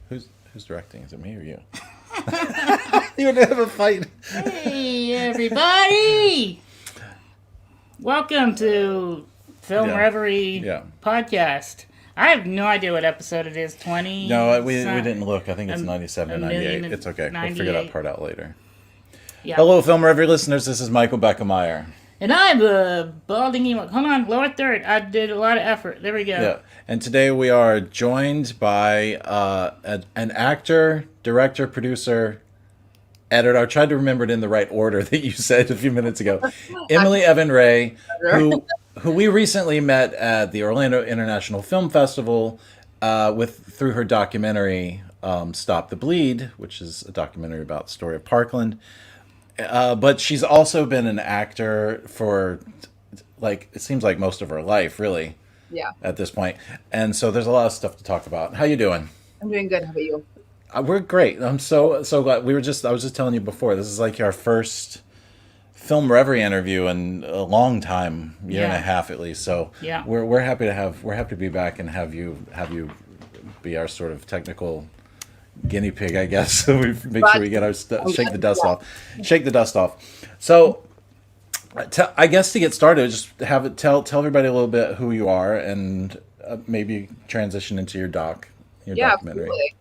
Who's directing? Is it me or you? You want to have a fight? Hey, everybody! Welcome to Film Yeah, Reverie yeah. podcast. I have no idea what episode it is. 20? No, we didn't look. I think it's A, 97 a and million 98. It's okay. and We'll figure that 98. part out later. Yeah. Hello, Film Review listeners. This is Michael Beckemeyer. And I'm a balding emo. Hold on, lower third. I did a lot of effort. There we go. Yeah, and today we are joined by an actor, director, producer, editor. I tried to remember it in the right order that you said a few minutes ago. Emily Evan Ray, who we recently met at the Orlando International Film Festival with through her documentary "Stop the Bleed," which is a documentary about the story of Parkland. But she's also been an actor for, like, it seems like most of her life, really, Yeah, at this point. And so there's a lot of stuff to talk about. How you doing? I'm doing good. How about you? We're great. I'm so glad. I was just telling you before. This is like our first film reverie interview in a long time, year and a Yeah. half at least. So Yeah. we're happy to be back and have you be our sort of technical guinea pig, I guess. So we make sure we get our shake the dust off, shake the dust off. So I guess to get started, just have it tell everybody a little bit who you are and maybe transition into your Yeah, documentary. absolutely.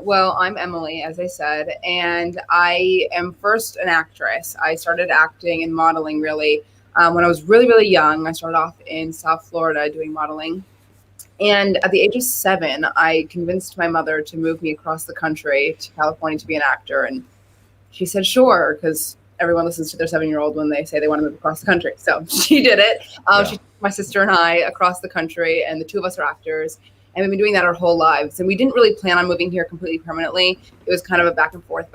Well, I'm Emily, as I said, and I am first an actress. I started acting and modeling really when I was really, really young. I started off in South Florida doing modeling. And at the age of 7, I convinced my mother to move me across the country to California to be an actor. And she said, sure, because everyone listens to their 7-year-old when they say they want to move across the country. So she did it. Yeah. She took my sister and I across the country, and the two of us are actors. And we've been doing that our whole lives. And we didn't really plan on moving here completely permanently. It was kind of a back and forth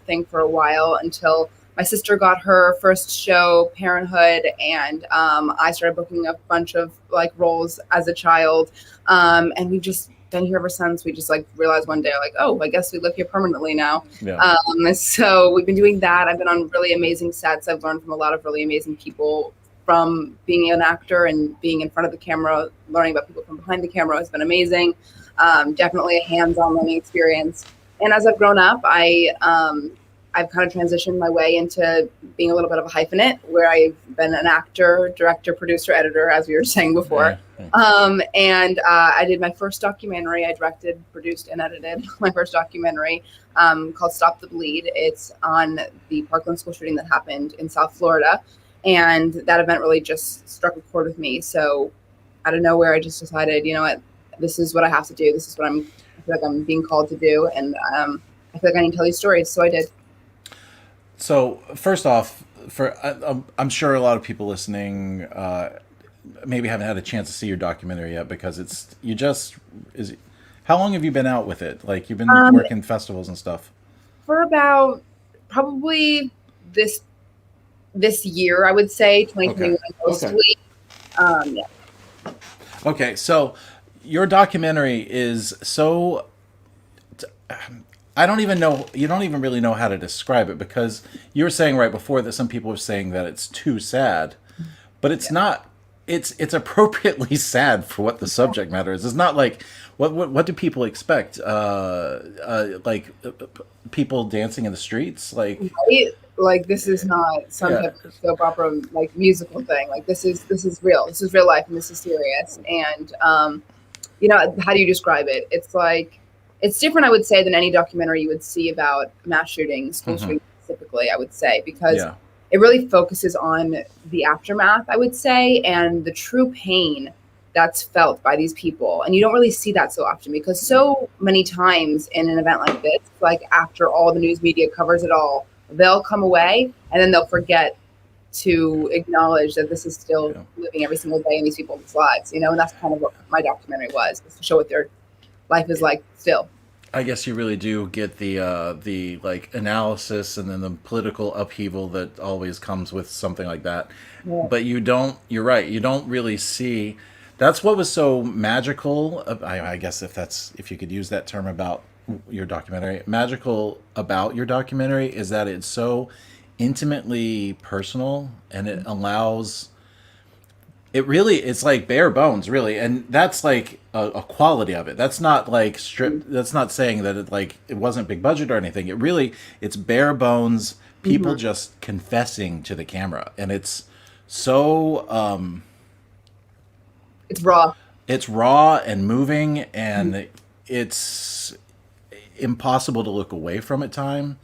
thing for a while until my sister got her first show, Parenthood, and I started booking a bunch of like roles as a child. And we've just been here ever since. We just like realized one day, like, oh, I guess we live here permanently now. Yeah. So we've been doing that. I've been on really amazing sets. I've learned from a lot of really amazing people. From being an actor and being in front of the camera, learning about people from behind the camera has been amazing. Definitely a hands-on learning experience. And as I've grown up, I've kind of transitioned my way into being a little bit of a hyphenate, where I've been an actor, director, producer, editor, as we were saying before. And I did my first documentary. I directed, produced, and edited my first documentary called "Stop the Bleed." It's on the Parkland school shooting that happened in South Florida. And that event really just struck a chord with me. So out of nowhere, I just decided, you know what, this is what I have to do. This is what I feel like I'm being called to do. And I feel like I need to tell these stories. So I did. So first off, I'm sure a lot of people listening maybe haven't had a chance to see your documentary yet because how long have you been out with it? Like, you've been working festivals and stuff. For about probably this year, I would say 2021 mostly. Yeah. Okay, so your documentary is so. I don't even know. You don't even really know how to describe it, because you were saying right before that some people are saying that it's too sad, but it's not. It's appropriately sad for what the subject matter is. It's not like what do people expect? People dancing in the streets, like. Right? Like, this is not some type of soap opera like musical thing. Like, this is real. This is real life, and this is serious. And how do you describe it? It's like, it's different, I would say, than any documentary you would see about mass shootings, school shootings specifically, I would say, because it really focuses on the aftermath, I would say, and the true pain that's felt by these people. And you don't really see that so often, because so many times in an event like this, like after all the news media covers it all, they'll come away and then they'll forget to acknowledge that this is still living every single day in these people's lives, and that's kind of what my documentary was to show what their life is like still. I guess you really do get the like analysis and then the political upheaval that always comes with something like that. Yeah. But you don't. You're right. You don't really see. That's what was so magical. I guess if you could use that term about your documentary, magical about your documentary is that it's so intimately personal, and it's like bare bones, really, and that's like a quality of it. That's not like strip. That's not saying that it wasn't big budget or anything. It's bare bones. People Mm-hmm. just confessing to the camera, and it's so It's raw. it's raw and moving, and it's impossible to look away from at times.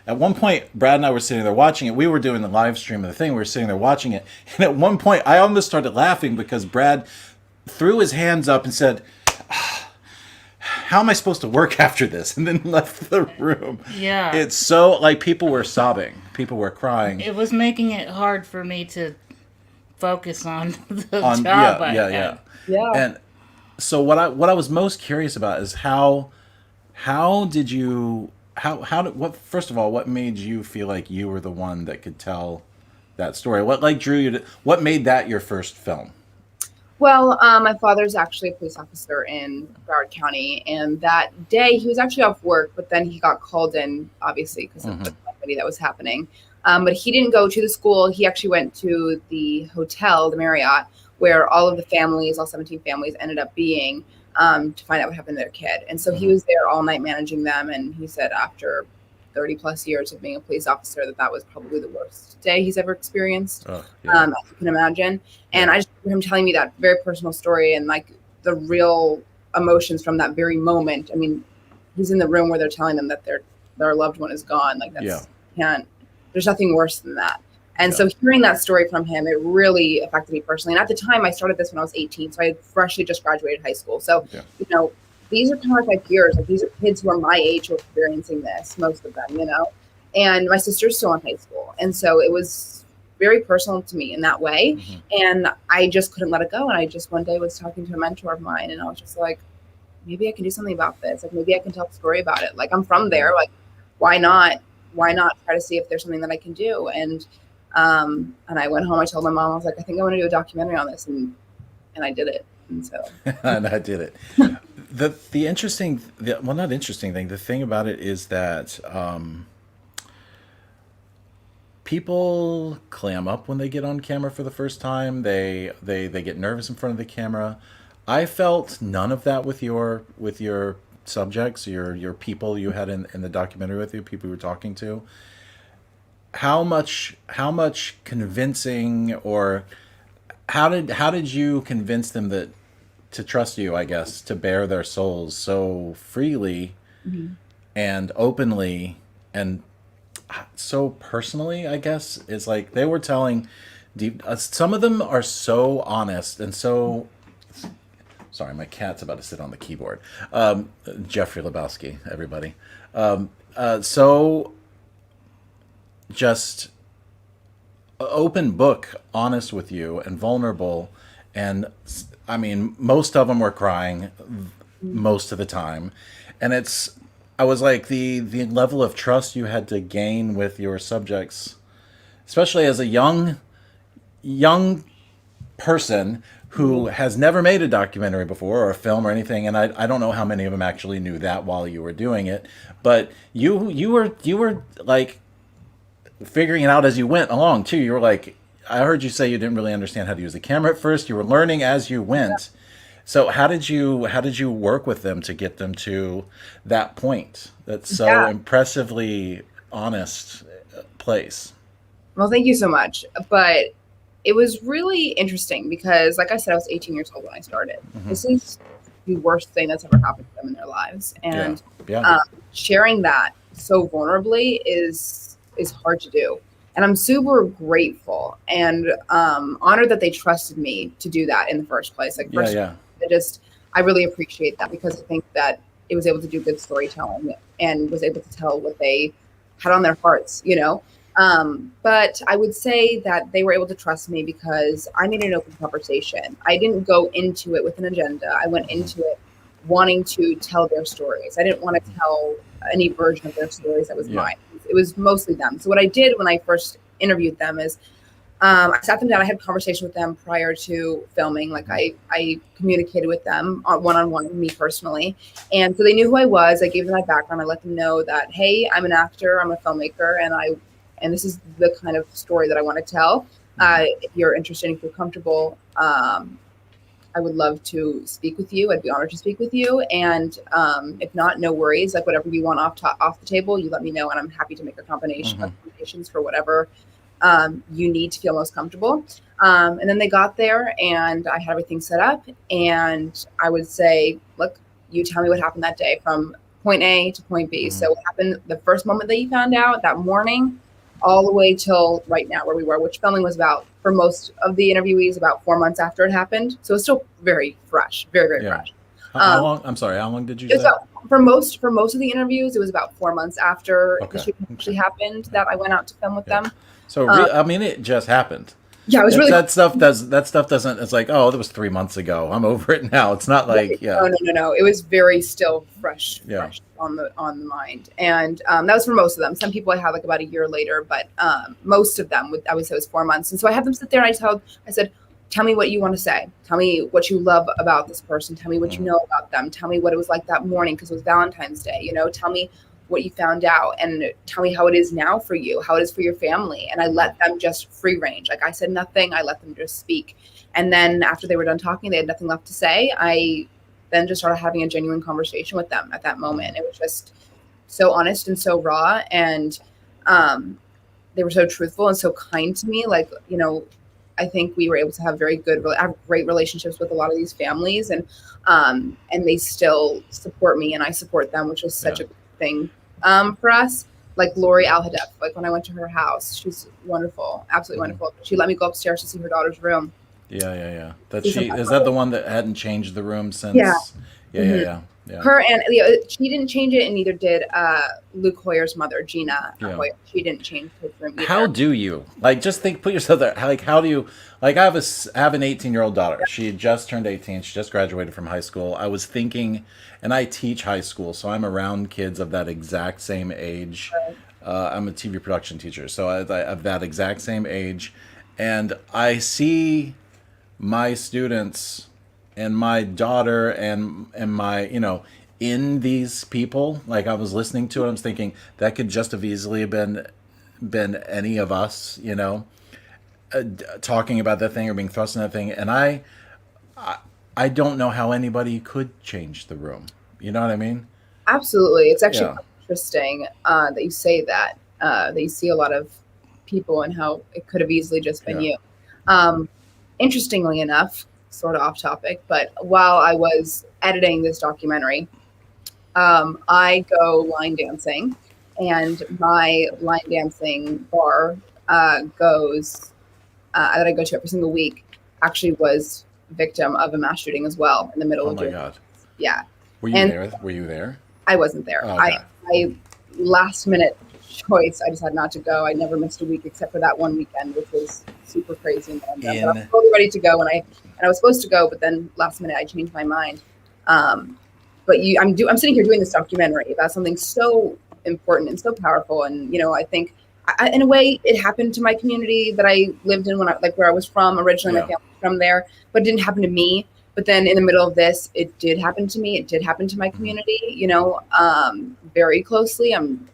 At one point, Brad and I were sitting there watching it. We were doing the live stream of the thing. We were sitting there watching it. And at one point, I almost started laughing because Brad threw his hands up and said, how am I supposed to work after this? And then left the room. Yeah. It's so, like, people were sobbing. People were crying. It was making it hard for me to focus on the On job yeah, I yeah, had. yeah. Yeah. And so what I was most curious about is how did you how did what first of all, what made you feel like you were the one that could tell that story? What like drew you to what made that your first film? Well, my father's actually a police officer in Broward County, and that day he was actually off work, but then he got called in, obviously, because of the calamity that was happening. But he didn't go to the school. He actually went to the hotel, the Marriott, where all of the families, all 17 families, ended up being to find out what happened to their kid. And so he was there all night managing them, and he said after 30 plus years of being a police officer that was probably the worst day he's ever experienced, Oh, yeah. as you can imagine. And I just remember him telling me that very personal story and like the real emotions from that very moment. I mean, he's in the room where they're telling them that their loved one is gone. Like there's nothing worse than that. And so hearing that story from him, it really affected me personally. And at the time, I started this when I was 18, so I had freshly just graduated high school. So, you know, these are kind of like my peers. Like these are kids who are my age who are experiencing this, most of them, you know. And my sister's still in high school, and so it was very personal to me in that way. And I just couldn't let it go. And I just one day was talking to a mentor of mine, and I was just like, maybe I can do something about this. Like maybe I can tell a story about it. Like I'm from there. Like why not? Why not try to see if there's something that I can do? And I went home. I told my mom, I was like, I think I want to do a documentary on this, and I did it. And so And I did it. The interesting, well, not interesting thing. The thing about it is that people clam up when they get on camera for the first time. They get nervous in front of the camera. I felt none of that with your subjects, your people you had in the documentary with you, people you were talking to. How much convincing, or how did you convince them that to trust you, I guess, to bare their souls so freely and openly and so personally, I guess? It's like they were telling deep some of them are so honest and so sorry, my cat's about to sit on the keyboard. Jeffrey Lebowski, everybody. So just open book, honest with you and vulnerable. And I mean, most of them were crying most of the time. And I was like, the level of trust you had to gain with your subjects, especially as a young person who has never made a documentary before or a film or anything, and I don't know how many of them actually knew that while you were doing it, but you were like figuring it out as you went along too. You were like, I heard you say you didn't really understand how to use the camera at first. You were learning as you went. So how did you work with them to get them to that point? That's so impressively honest place. Well, thank you so much. But it was really interesting because, like I said, I was 18 years old when I started. This is the worst thing that's ever happened to them in their lives. And sharing that so vulnerably is hard to do. And I'm super grateful and honored that they trusted me to do that in the first place. Like, I really appreciate that because I think that it was able to do good storytelling and was able to tell what they had on their hearts, you know. But I would say that they were able to trust me because I made an open conversation. I didn't go into it with an agenda. I went into it wanting to tell their stories. I didn't want to tell any version of their stories that was mine. It was mostly them. So what I did when I first interviewed them is I sat them down. I had a conversation with them prior to filming. Like I communicated with them one-on-one, me personally. And so they knew who I was. I gave them my background. I let them know that, hey, I'm an actor, I'm a filmmaker, and this is the kind of story that I want to tell. If you're interested and feel comfortable, I would love to speak with you. I'd be honored to speak with you. And if not, no worries. Like whatever you want off the table, you let me know, and I'm happy to make a combination of combinations for whatever you need to feel most comfortable. And then they got there, and I had everything set up. And I would say, look, you tell me what happened that day from point A to point B. So what happened the first moment that you found out that morning, all the way till right now where we were, which filming was about, for most of the interviewees, about 4 months after it happened. So it's still very fresh, very, very fresh. How long? I'm sorry. How long did you say? For most of the interviews, it was about 4 months after the shooting actually happened that I went out to film with them. So I mean, it just happened. Yeah, it was really that stuff doesn't. It's like, oh, that was 3 months ago. I'm over it now. It's not like No. It was very still fresh on the mind, and that was for most of them. Some people I had like about a year later, but most of them I would say was 4 months. And so I had them sit there, and I said, tell me what you want to say. Tell me what you love about this person. Tell me what you know about them. Tell me what it was like that morning because it was Valentine's Day. You know, tell me what you found out, and tell me how it is now for you, how it is for your family. And I let them just free range. Like I said nothing, I let them just speak. And then after they were done talking, they had nothing left to say. I then just started having a genuine conversation with them at that moment. It was just so honest and so raw. And they were so truthful and so kind to me. Like, you know, I think we were able to have great relationships with a lot of these families, and they still support me and I support them, which was such a good thing for us. Like Lori Al-Hadef, like when I went to her house, she's wonderful, absolutely wonderful. She let me go upstairs to see her daughter's room. Yeah. Is that the one that hadn't changed the room since? Yeah. Her and she didn't change it, and neither did Luke Hoyer's mother, Gina Hoyer. She didn't change his room either. How do you put yourself there? Like, how do you I have an 18-year-old daughter. She just turned 18. She just graduated from high school. I was thinking, and I teach high school, so I'm around kids of that exact same age. I'm a TV production teacher, so of that exact same age, and I see my students and my daughter and my, in these people. Like, I was listening to it, I was thinking that could just have easily have been any of us, talking about that thing or being thrust in that thing. And I don't know how anybody could change the room. You know what I mean? Absolutely. It's actually interesting that you say that you see a lot of people and how it could have easily just been you. Interestingly enough, sort of off topic, but while I was editing this documentary, I go line dancing, and my line dancing bar that I go to every single week actually was victim of a mass shooting as well in the middle of June. Oh my God. Yeah. Were you there? I wasn't there. Oh, okay. I last minute choice. I decided not to go. I never missed a week except for that one weekend, which was super crazy. But I was totally ready to go, and I was supposed to go, but then last minute I changed my mind. But I'm sitting here doing this documentary about something so important and so powerful, and I think in a way it happened to my community that I lived in where I was from originally. My family was from there, but it didn't happen to me. But then in the middle of this, it did happen to me. It did happen to my community, very closely. I'm,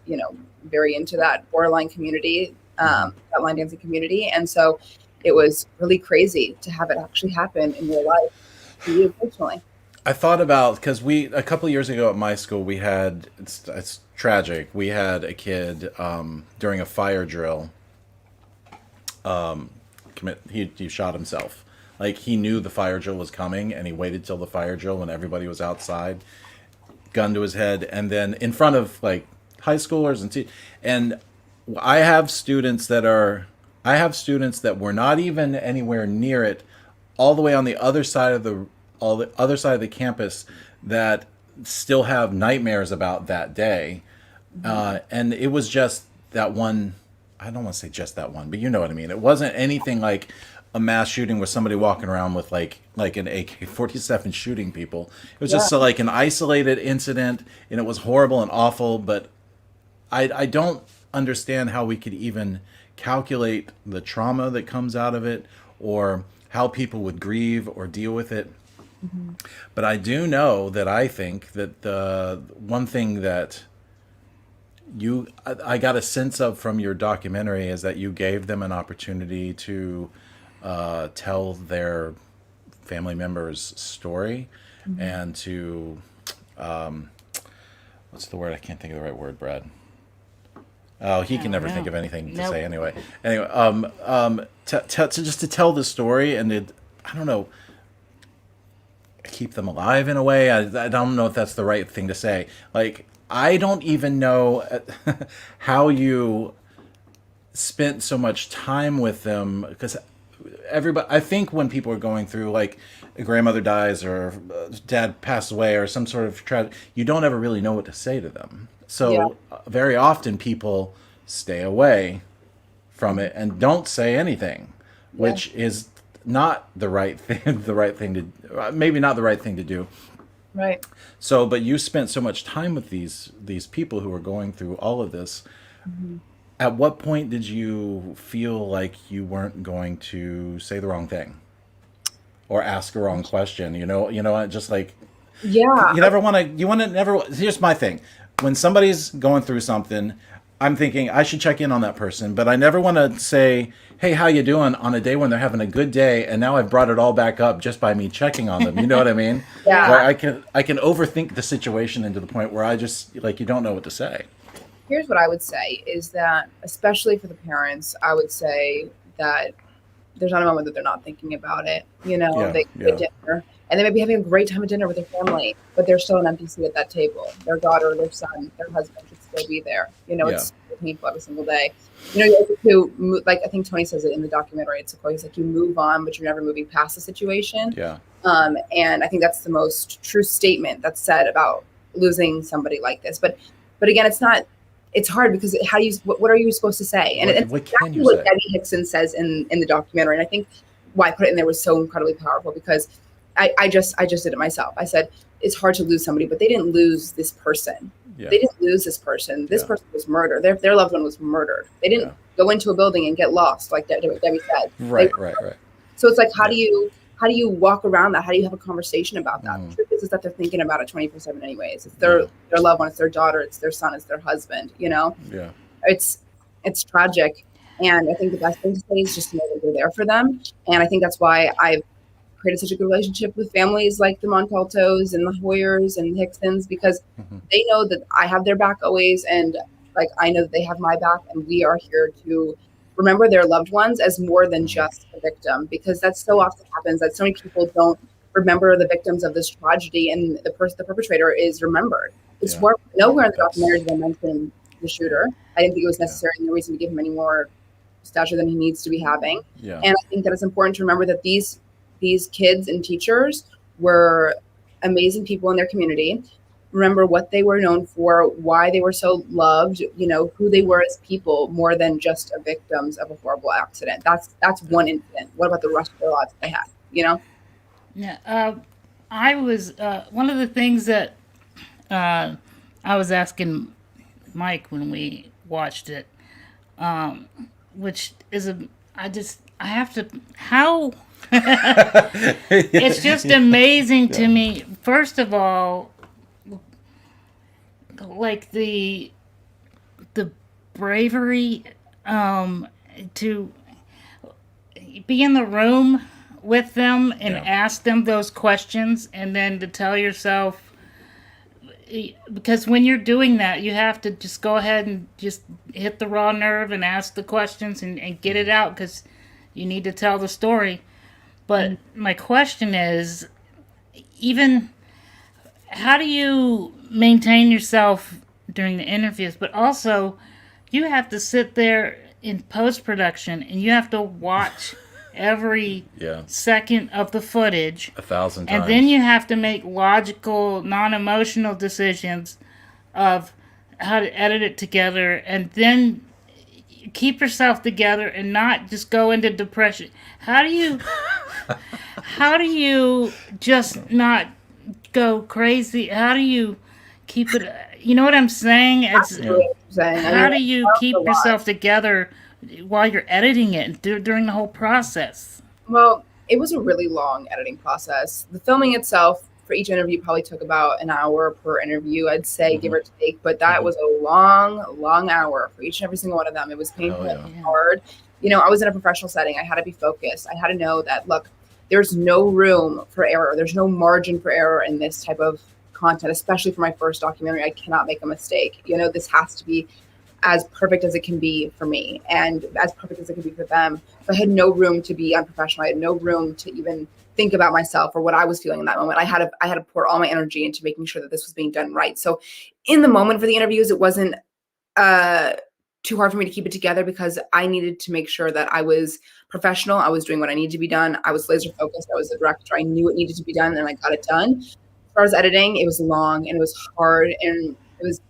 very into that borderline community, that line dancing community. And so it was really crazy to have it actually happen in real life to you personally. I thought about, because a couple of years ago at my school, we had, it's tragic. We had a kid during a fire drill, he shot himself. Like, he knew the fire drill was coming, and he waited till the fire drill when everybody was outside, gun to his head, and then in front of high schoolers and I have students that were not even anywhere near it, all the way on the other side of the campus, that still have nightmares about that day. And it was just that one. I don't want to say just that one, but you know what I mean. It wasn't anything like a mass shooting with somebody walking around with like an AK-47 shooting people. It was just like an isolated incident, and it was horrible and awful. But I don't understand how we could even calculate the trauma that comes out of it, or how people would grieve or deal with it. Mm-hmm. But I do know that I think that the one thing that I got a sense of from your documentary is that you gave them an opportunity to tell their family member's story and to what's the word? I can't think of the right word, Brad. Oh, he can never think of anything to say anyway. Anyway, just to tell the story and I don't know, keep them alive in a way. I don't know if that's the right thing to say. Like, I don't even know how you spent so much time with them because everybody. I think when people are going through like a grandmother dies or dad passes away or some sort of tragedy, you don't ever really know what to say to them. So very often people stay away from it and don't say anything, which is not the right thing. The right thing to maybe not the right thing to do. Right. So, but you spent so much time with these people who are going through all of this. At what point did you feel like you weren't going to say the wrong thing or ask a wrong question? Just like Yeah. you never want to. You want to never. Here's my thing: when somebody's going through something, I'm thinking I should check in on that person, but I never want to say, "Hey, how you doing?" on a day when they're having a good day, and now I've brought it all back up just by me checking on them. You know what I mean? Yeah. Where I can overthink the situation into the point where I just like you don't know what to say. Here's what I would say is that, especially for the parents, I would say that there's not a moment that they're not thinking about it. They get dinner and they may be having a great time at dinner with their family, but there's still an empty seat at that table. Their daughter, their son, their husband should still be there. It's painful every single day. I think Tony says it in the documentary. It's always like you move on, but you're never moving past the situation. Yeah. And I think that's the most true statement that's said about losing somebody like this. But again, it's hard because what are you supposed to say? And it's exactly what Debbie Hickson says in the documentary. And I think why I put it in there was so incredibly powerful because I just did it myself. I said, it's hard to lose somebody, but they didn't lose this person. Yeah. They didn't lose this person. This person was murdered. Their loved one was murdered. They didn't go into a building and get lost like Debbie said. Right. So it's like, how do you walk around that? How do you have a conversation about that? The truth is that they're thinking about it 24/7 anyways. It's their loved one, it's their daughter, it's their son, it's their husband, Yeah. It's tragic. And I think the best thing to say is just to know that you're there for them. And I think that's why I've created such a good relationship with families like the Montaltos and the Hoyers and Hicksons, because they know that I have their back always. And like, I know that they have my back, and we are here to remember their loved ones as more than just a victim, because that so often happens that so many people don't remember the victims of this tragedy, and the perpetrator is remembered. It's nowhere in the documentary did I mention the shooter. I didn't think it was necessary and no reason to give him any more stature than he needs to be having. Yeah. And I think that it's important to remember that these kids and teachers were amazing people in their community. Remember what they were known for, why they were so loved, who they were as people, more than just victims of a horrible accident. That's one incident. What about the rest of their lives they had, Yeah. I was, one of the things that I was asking Mike when we watched it, which is I have to, how, it's just amazing to me. First of all, like the bravery to be in the room with them and ask them those questions, and then to tell yourself, because when you're doing that, you have to just go ahead and just hit the raw nerve and ask the questions and get it out, because you need to tell the story. But my question is, even how do you maintain yourself during the interviews, but also you have to sit there in post-production and you have to watch every second of the footage 1,000 times, and then you have to make logical, non-emotional decisions of how to edit it together, and then keep yourself together and not just go into depression. How do you just not go crazy? How do you keep it? You know what I'm saying? How do you keep yourself together while you're editing it during the whole process? Well, it was a really long editing process. The filming itself, for each interview probably took about an hour per interview, I'd say, give Mm-hmm. or take. But that was a long hour for each and every single one of them. It was painful, Hell and yeah. hard. I was in a professional setting. I had to be focused. I had to know that, look, there's no room for error. There's no margin for error in this type of content, especially for my first documentary. I cannot make a mistake. This has to be as perfect as it can be for me and as perfect as it can be for them. So I had no room to be unprofessional. I had no room to even think about myself or what I was feeling in that moment. I had to pour all my energy into making sure that this was being done right. So in the moment for the interviews, it wasn't too hard for me to keep it together because I needed to make sure that I was professional. I was doing what I needed to be done. I was laser focused. I was the director. I knew it needed to be done and I got it done. As far as editing, it was long and it was hard and it was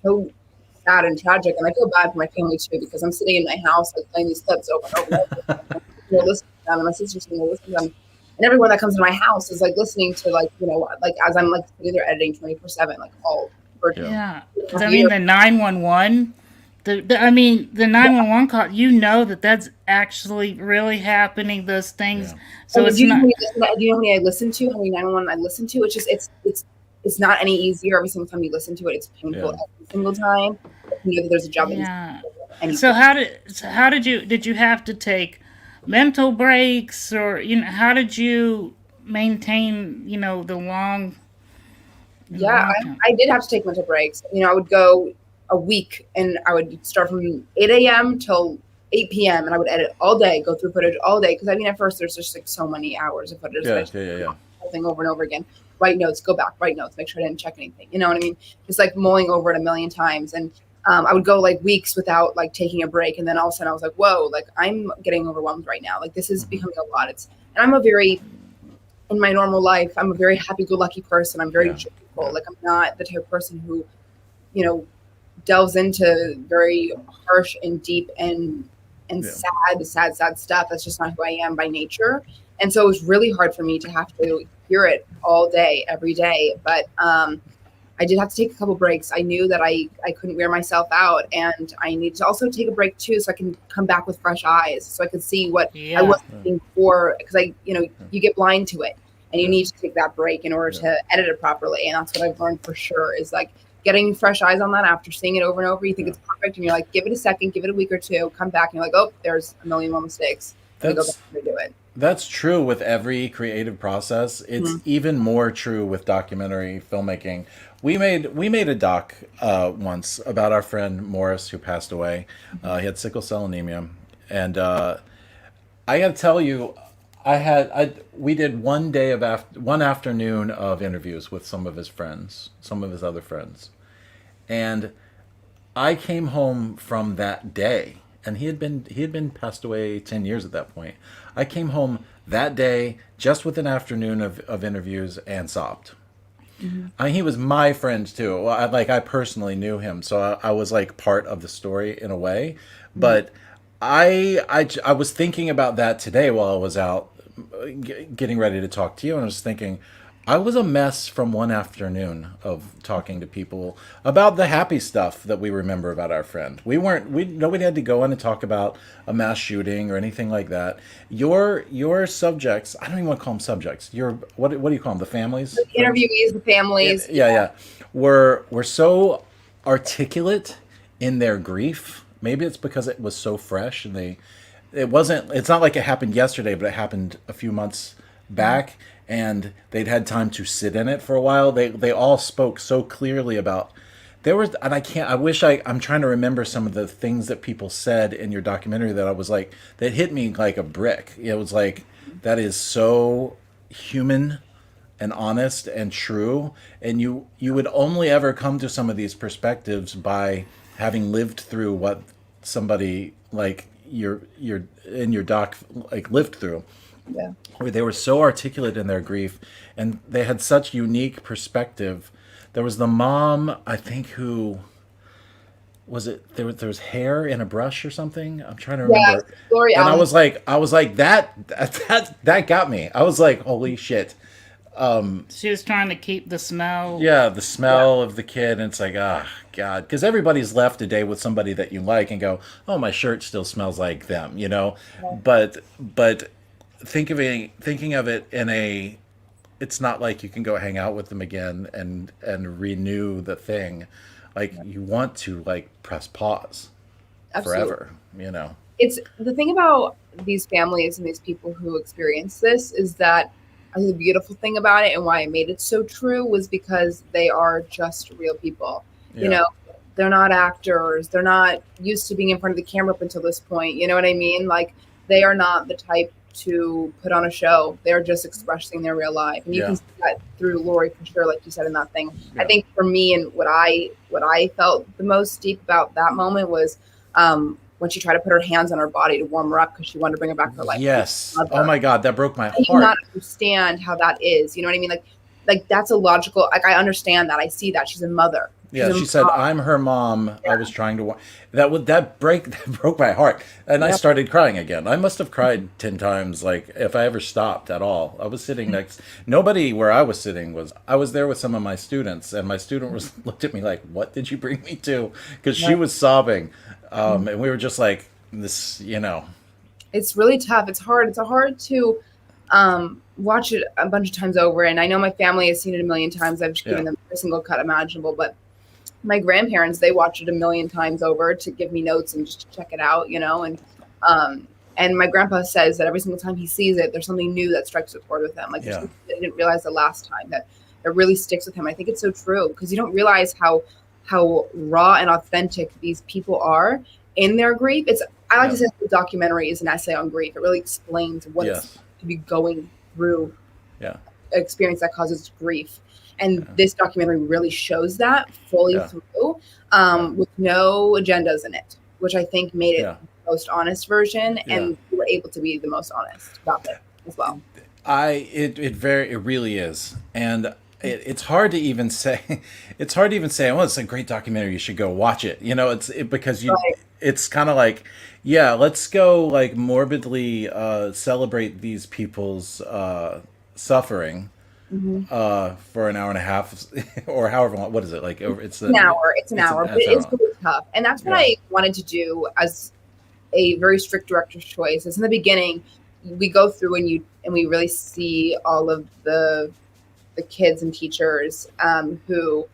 so sad and tragic. And I feel bad for my family too, because I'm sitting in my house like playing these clips over and over and over. Listening to them, and my sister's sitting there listening to them. And everyone that comes to my house is like listening to like as I'm like sitting there editing 24/7, like all virtual. Yeah. 'Cause I mean the 911 the 911 call, that's actually really happening, those things. Yeah. So it's do you know not how many I listen to? How many 911 I listen to? It's just it's not any easier every single time you listen to it. It's painful every single time. You know that there's a job. yeah. So how did you have to take mental breaks, or how did you maintain the long Yeah, I did have to take mental breaks. I would go a week and I would start from 8 a.m. till 8 p.m. and I would edit all day, go through footage all day. Because at first there's just like so many hours of footage. Yeah. Whole thing over and over again. Write notes, go back, write notes, make sure I didn't check anything. You know what I mean? Just like mulling over it a million times. And I would go like weeks without like taking a break. And then all of a sudden I was like, whoa, like I'm getting overwhelmed right now. Like this is becoming a lot. In my normal life, I'm a very happy-go-lucky person. I'm very joyful. Like I'm not the type of person who, delves into very harsh and deep and sad stuff. That's just not who I am by nature. And so it was really hard for me to have to hear it all day, every day. But I did have to take a couple breaks. I knew that I couldn't wear myself out, and I needed to also take a break too, so I can come back with fresh eyes, so I could see what I wasn't seeing before. Because you get blind to it, and you need to take that break in order to edit it properly. And that's what I've learned for sure is like getting fresh eyes on that after seeing it over and over. You think it's perfect, and you're like, give it a second, give it a week or two, come back, and you're like, oh, there's a million more mistakes. Go back and redo it. That's true with every creative process. It's even more true with documentary filmmaking. We made a doc once about our friend Morris who passed away. He had sickle cell anemia, and I got to tell you, we did one afternoon of interviews with some of his other friends, and I came home from that day. And he had been passed away 10 years at that point. I came home that day just with an afternoon of interviews and sobbed. He was my friend too. Well, I personally knew him, so I was like part of the story in a way. But I was thinking about that today while I was out getting ready to talk to you, and I was thinking, I was a mess from one afternoon of talking to people about the happy stuff that we remember about our friend. Nobody had to go in and talk about a mass shooting or anything like that. Your subjects, I don't even want to call them subjects. What do you call them? The families? The interviewees, the families. Yeah. Were so articulate in their grief. Maybe it's because it was so fresh and it's not like it happened yesterday, but it happened a few months back. And they'd had time to sit in it for a while. They all spoke so clearly about I'm trying to remember some of the things that people said in your documentary that hit me like a brick. It was like, that is so human and honest and true. And you would only ever come to some of these perspectives by having lived through what somebody like your in your doc like lived through. Yeah. Where they were so articulate in their grief, and they had such unique perspective. There was the mom, I think, who was it? There was hair in a brush or something. I'm trying to remember. Yeah, Gloria. And I was like that got me. I was like, holy shit. She was trying to keep the smell. Yeah, the smell of the kid, and it's like, God, because everybody's left a day with somebody that you like and go, oh, my shirt still smells like them, Yeah. But thinking of it in it's not like you can go hang out with them again and renew the thing. Like you want to like press pause Absolutely. forever, you know. It's the thing about these families and these people who experience this is that I think the beautiful thing about it and why it made it so true was because they are just real people. You Yeah. know, they're not actors. They're not used to being in front of the camera up until this point. You know what I mean? Like they are not the type to put on a show. They're just expressing their real life. And you can Yeah. see that through Lori for sure, like you said in that thing. I Yeah. think for me and what I felt the most deep about that moment was when she tried to put her hands on her body to warm her up because she wanted to bring her back to her life. Yes. Oh Mother. my God, that broke my I do not heart. understand how that is. You know what I mean? Like that's a logical. Like I understand that. I see that she's a mother. She's Yeah, a she said, mom. "I'm her mom. I Yeah. was trying to that would that break that broke my heart, and I Yep. started crying again. I must have cried 10 times, like if I ever stopped at all. I was sitting next. Nobody where I was sitting was. I was there with some of my students, and my student was looked at me like, "What did you bring me to?" Because she Yep. was sobbing, and we were just like this, you know. It's really tough. It's hard. It's hard to watch it a bunch of times over. And I know my family has seen it a million times. I've just Yeah, given them every single cut imaginable. But my grandparents, they watch it a million times over to give me notes and just to check it out, you know. And my grandpa says that every single time he sees it, there's something new that strikes a chord with him. Like there's yeah, something that he didn't realize the last time that really sticks with him. I think it's so true because you don't realize how raw and authentic these people are in their grief. It's I like yeah, to say the documentary is an essay on grief. It really explains what it's yes, to be going through yeah, an experience that causes grief. And yeah, this documentary really shows that fully yeah, through, yeah, with no agendas in it, which I think made it yeah, the most honest version, yeah. and we were able to be the most honest about it as well. It really is, and it's hard to even say. It's hard to even say. Oh, it's a great documentary. You should go watch it. You know, because you. Right. It's kind of like, yeah, let's go like morbidly celebrate these people's suffering Mm-hmm. for an hour and a half or however long. What is it like? It's An hour. It's an it's hour, but it's an it's hour. really tough. And that's what Yeah, I wanted to do as a very strict director's choice. Is in the beginning, we go through and we really see all of the kids and teachers who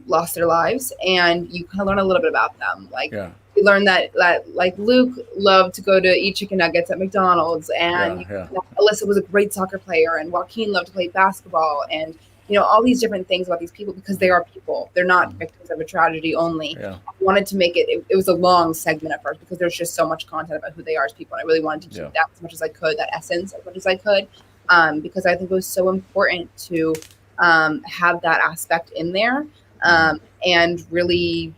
lost their lives, and you kind of learn a little bit about them. Like yeah, you learn that like Luke loved to go to eat chicken nuggets at McDonald's, and yeah, yeah, Alyssa was a great soccer player, and Joaquin loved to play basketball, and all these different things about these people because they are people. They're not victims of a tragedy only. yeah, I wanted to make it was a long segment at first because there's just so much content about who they are as people, and I really wanted to yeah, keep that as much as I could, that essence as much as I could, because I think it was so important to have that aspect in there, mhm, and really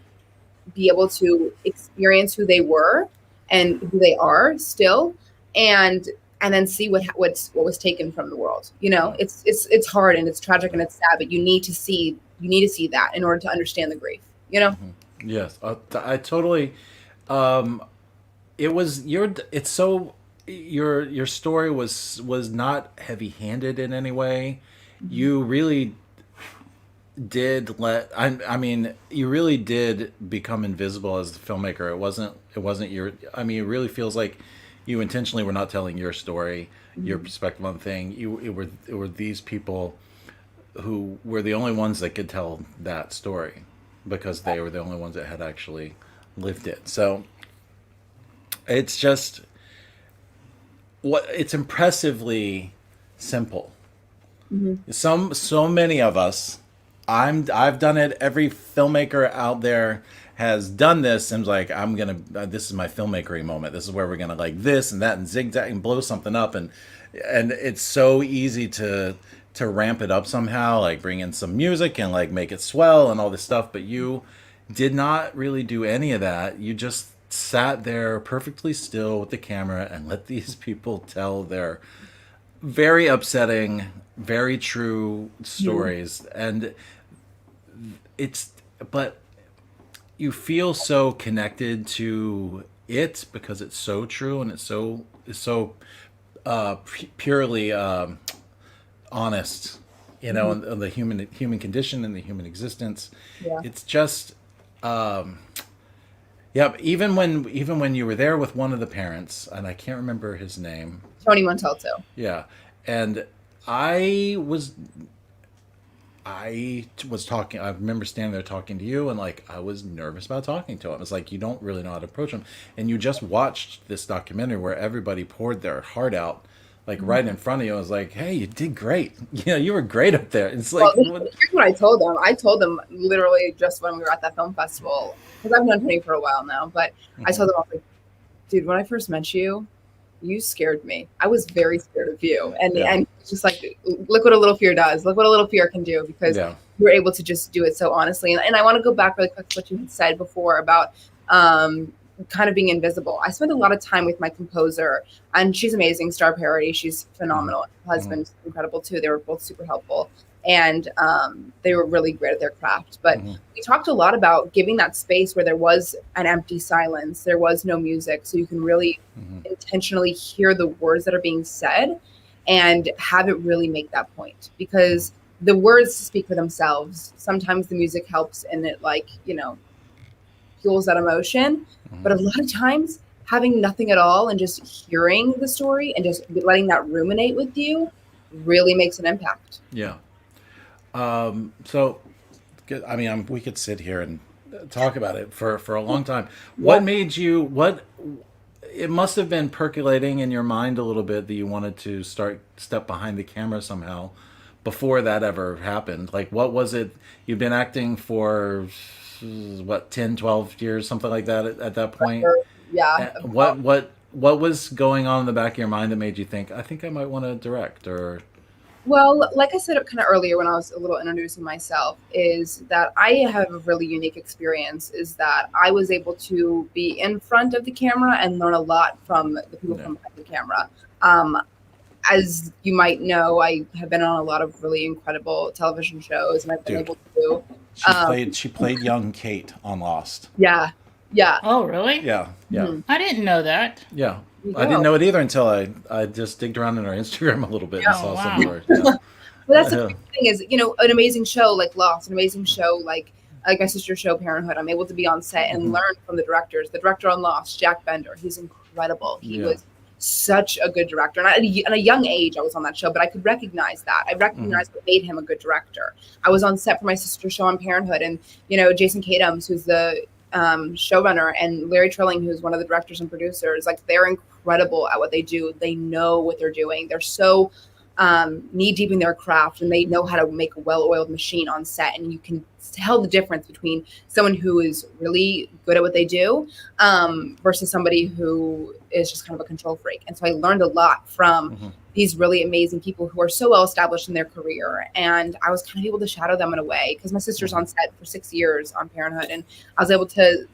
be able to experience who they were and who they are still, and then see what was taken from the world. yeah, It's hard and it's tragic yeah. and it's sad, but you need to see that in order to understand the grief. Mhm. Yes, I totally. Um, it was your. It's so your story was not heavy handed in any way. Mhm. You really did let. I mean, you really did become invisible as the filmmaker. It wasn't your. I mean, it really feels like you intentionally were not telling your story, your Mhm. perspective on the thing. It were these people who were the only ones that could tell that story because they were the only ones that had actually lived it. So it's just it's impressively simple. Mhm. So many of us, I've done it. Every filmmaker out there has done this and like I'm gonna this is my filmmakery moment. This is where we're gonna like this and that and zigzag and blow something up, and it's so easy to ramp it up somehow, like bring in some music and like make it swell and all this stuff. But you did not really do any of that. You just sat there perfectly still with the camera and let these people tell their very upsetting, very true Mhm. stories. And it's, but you feel so connected to it because it's so true and it's so purely honest, Mhm. and the human condition and the human existence. Yeah. It's just, yeah. Even when you were there with one of the parents, and I can't remember his name. Tony Montalto. Yeah, and I was talking. I remember standing there talking to you, and like I was nervous about talking to him. It's like you don't really know how to approach him, and you just watched this documentary where everybody poured their heart out, like right in front of you. I was like, "Hey, you did great. You were great up there." It's like, Well, here's what I told them. I told them literally just when we were at that film festival, because I've known Tony for a while now, but I told them, I was like, dude, when I first met you, you scared me. I was very scared of you. And it's just like, look what a little fear does. Look what a little fear can do, because you're able to just do it so honestly. And I want to go back really quick to what you had said before about kind of being invisible. I spent a lot of time with my composer, and she's amazing, Star Parody. She's phenomenal. Her husband's incredible too. They were both super helpful. And they were really great at their craft. But we talked a lot about giving that space where there was an empty silence, there was no music, so you can really intentionally hear the words that are being said and have it really make that point. Because the words speak for themselves. Sometimes the music helps and it, like, fuels that emotion. But a lot of times having nothing at all and just hearing the story and just letting that ruminate with you really makes an impact. Yeah. So, I mean, we could sit here and talk about it for a long time. What made you, it must have been percolating in your mind a little bit that you wanted to step behind the camera somehow before that ever happened. Like, what was it? You've been acting for, 10, 12 years, something like that at that point? Yeah. What was going on in the back of your mind that made you think, I think I might want to direct? Or Well, like I said kind of earlier when I was a little introducing myself, is that I have a really unique experience, is that I was able to be in front of the camera and learn a lot from the people from behind the camera. As you might know, I have been on a lot of really incredible television shows, and I've been able to. She played young Kate on Lost. Yeah. Oh, really? Yeah. I didn't know that. Yeah. I didn't know it either until I just digged around in our Instagram a little bit and saw some of her. Well, that's the thing is, an amazing show like Lost, an amazing show like my sister's show Parenthood. I'm able to be on set and learn from the directors. The director on Lost, Jack Bender, he's incredible. He was such a good director. And at a young age, I was on that show, but I could recognize that. I recognized what made him a good director. I was on set for my sister's show on Parenthood, and Jason Kadams, who's the showrunner, and Larry Trilling, who's one of the directors and producers, like, they're incredible at what they do. They know what they're doing. They're so knee deep in their craft, and they know how to make a well-oiled machine on set. And you can tell the difference between someone who is really good at what they do versus somebody who is just kind of a control freak. And so I learned a lot from these really amazing people who are so well established in their career. And I was kind of able to shadow them in a way, because my sister's on set for 6 years on Parenthood, and I was able to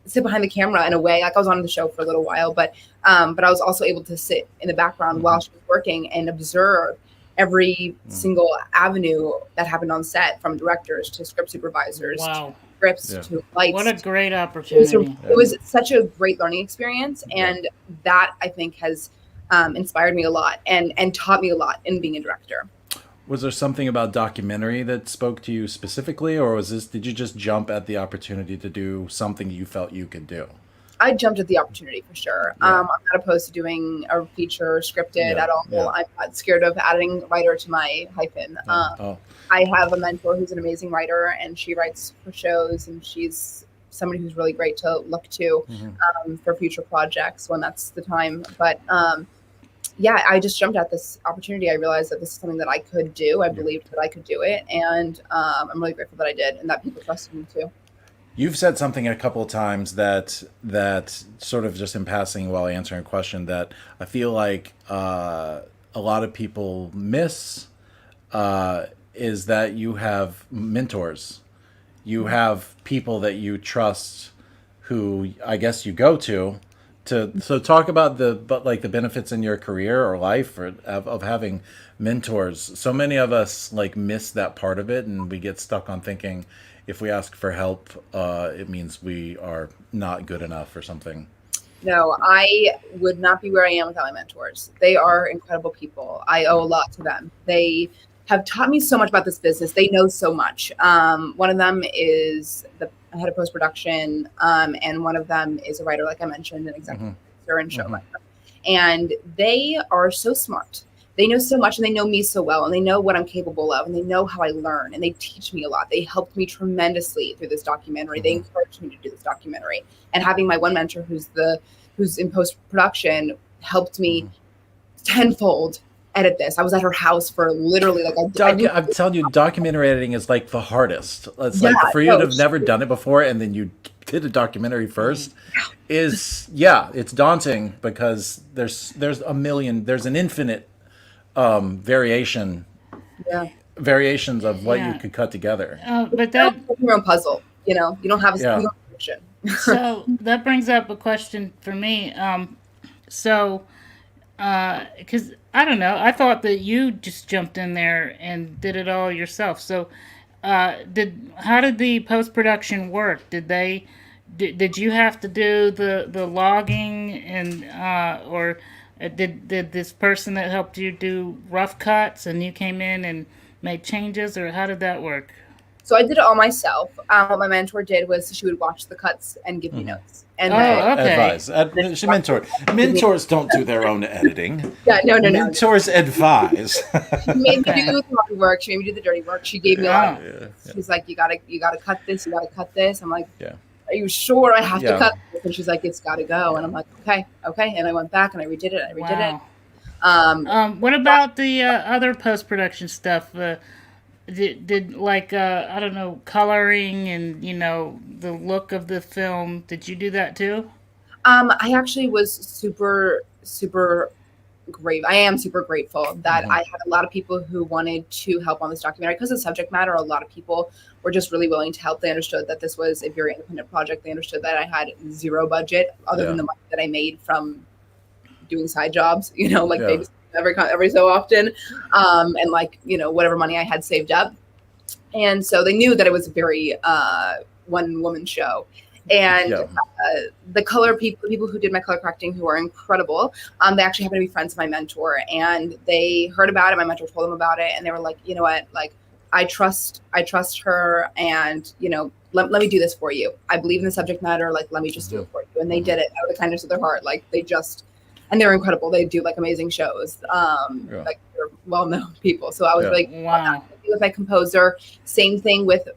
sit behind the camera in a way. Like, I was on the show for a little while, but I was also able to sit in the background while she was working and observe every single avenue that happened on set, from directors to script supervisors, to scripts to lights. What a great opportunity. It was such a great learning experience, and that, I think, has inspired me a lot and taught me a lot in being a director. Was there something about documentary that spoke to you specifically, or did you just jump at the opportunity to do something you felt you could do? I jumped at the opportunity for sure. I'm not opposed to doing a feature scripted at all. I'm not scared of adding writer to my hyphen. I have a mentor who's an amazing writer, and she writes for shows, and she's somebody who's really great to look to for future projects when that's the time. But I just jumped at this opportunity. I realized that this is something that I could do. I believed that I could do it, and I'm really grateful that I did, and that people trusted me too. You've said something a couple of times that sort of, just in passing while answering a question, that I feel like a lot of people miss, is that you have mentors. You have people that you trust, who I guess you go to. So talk about the benefits in your career or life of having mentors. So many of us miss that part of it, and we get stuck on thinking, if we ask for help, it means we are not good enough or something. No, I would not be where I am without my mentors. They are incredible people. I owe a lot to them. They have taught me so much about this business. They know so much. One of them is the head of post-production, and one of them is a writer, like I mentioned, an executive producer and showrunner. And they are so smart. they know so much, and they know me so well, and they know what I'm capable of, and they know how I learn, and they teach me a lot. They helped me tremendously through this documentary. They encouraged me to do this documentary, and having my one mentor who's in post-production helped me tenfold edit this. I was at her house for literally like I'm telling you, documentary editing is like the hardest. It's like for you to have never done it before and then you did a documentary first is it's daunting because there's an infinite variations of what you could cut together. But that your own puzzle, you don't have a vision. So that brings up a question for me. Because I don't know, I thought that you just jumped in there and did it all yourself. So, how did the post production work? Did you have to do the logging and or did this person that helped you do rough cuts and you came in and made changes, or how did that work? So I did it all myself. What my mentor did was she would watch the cuts and give me notes. And advise. She mentored. Mentors don't do their own editing. No. Mentors advise. She made me do the hard work. She made me do the dirty work. She gave me a lot. She's like, you gotta cut this. You gotta cut this. I'm like, are you sure I have to cut this? And she's like, it's gotta go. And I'm like, okay. And I went back and I redid it. What about the other post production stuff? Did like I don't know, coloring and the look of the film, did you do that too? I actually was super I am super grateful that I had a lot of people who wanted to help on this documentary because of the subject matter. A lot of people were just really willing to help. They understood that this was a very independent project. They understood that I had zero budget other than the money that I made from doing side jobs, babysitting every so often, and whatever money I had saved up. And so they knew that it was a very one woman show. And the people who did my color correcting, who are incredible, they actually happen to be friends of my mentor, and they heard about it. My mentor told them about it, and they were like, you know what, like I trust her, and let me do this for you. I believe in the subject matter. Like, let me just do it for you. And they did it out of the kindness of their heart. Like and they're incredible. They do like amazing shows. Like they're well-known people. So I was wow. With my composer, same thing with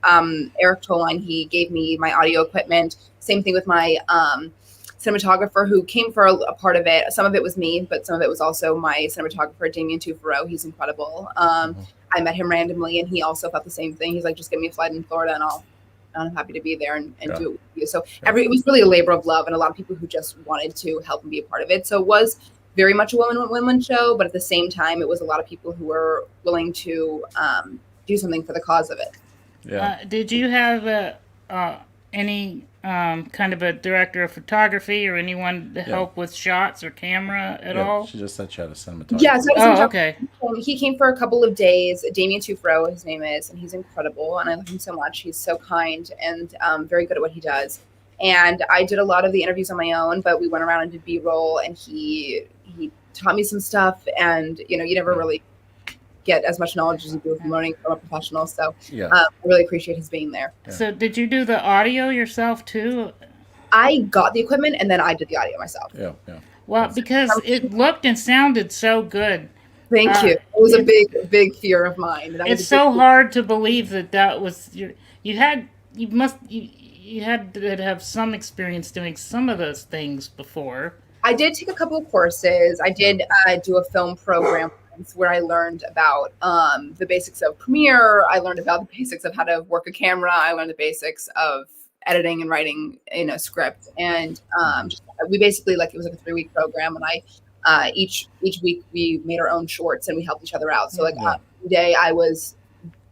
Eric Toline. He gave me my audio equipment. Same thing with my cinematographer, who came for a part of it. Some of it was me, but some of it was also my cinematographer, Damien Tufaro. He's incredible. I met him randomly, and he also felt the same thing. He's like, just give me a flight in Florida, and I'm happy to be there and do it with you. So it was really a labor of love, and a lot of people who just wanted to help and be a part of it. So it was very much a woman show, but at the same time, it was a lot of people who were willing to do something for the cause of it. Yeah. Did you have any kind of a director of photography or anyone to help with shots or camera at all? She just said she had a cinematographer. Yeah. So okay. He came for a couple of days. Damien Tufaro, his name is, and he's incredible, and I love him so much. He's so kind and very good at what he does. And I did a lot of the interviews on my own, but we went around and did B-roll, and he taught me some stuff. And you never really get as much knowledge as you do from learning from a professional. So I really appreciate his being there. Yeah. So did you do the audio yourself too? I got the equipment and then I did the audio myself. Yeah. Well, because it looked and sounded so good. Thank you. It was a big fear of mine. It's so hard to believe that was you had to have some experience doing some of those things before. I did take a couple of courses. I did do a film program where I learned about the basics of Premiere. I learned about the basics of how to work a camera. I learned the basics of editing and writing in a script. And we basically, it was like a 3-week program. And I each week we made our own shorts and we helped each other out. So one day I was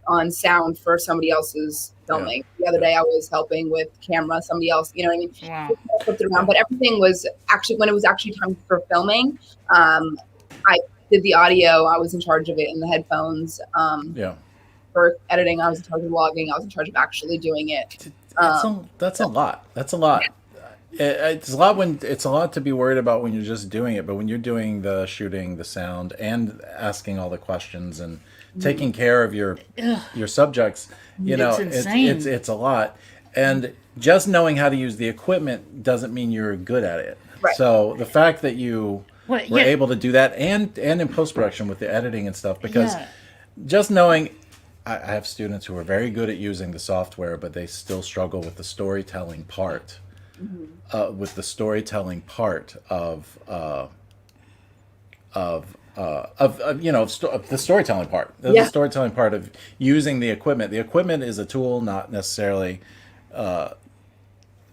on sound for somebody else's filming. The other day I was helping with camera, somebody else, you know what I mean? Wow. I flipped it around, but everything was actually, when it was actually time for filming, I did the audio. I was in charge of it in the headphones. For editing, I was in charge of logging. I was in charge of actually doing it. That's a lot. It's a lot. It's a lot to be worried about when you're just doing it, but when you're doing the shooting, the sound, and asking all the questions and taking care of your subjects, it's a lot. And just knowing how to use the equipment doesn't mean you're good at it. Right. So the fact that you Well, we're yeah, able to do that, and in post production with the editing and stuff. Because yeah, just knowing, I have students who are very good at using the software, but they still struggle with the storytelling part. Mhm. With the storytelling part of the storytelling part, the Yeah. storytelling part of using the equipment. The equipment is a tool, not necessarily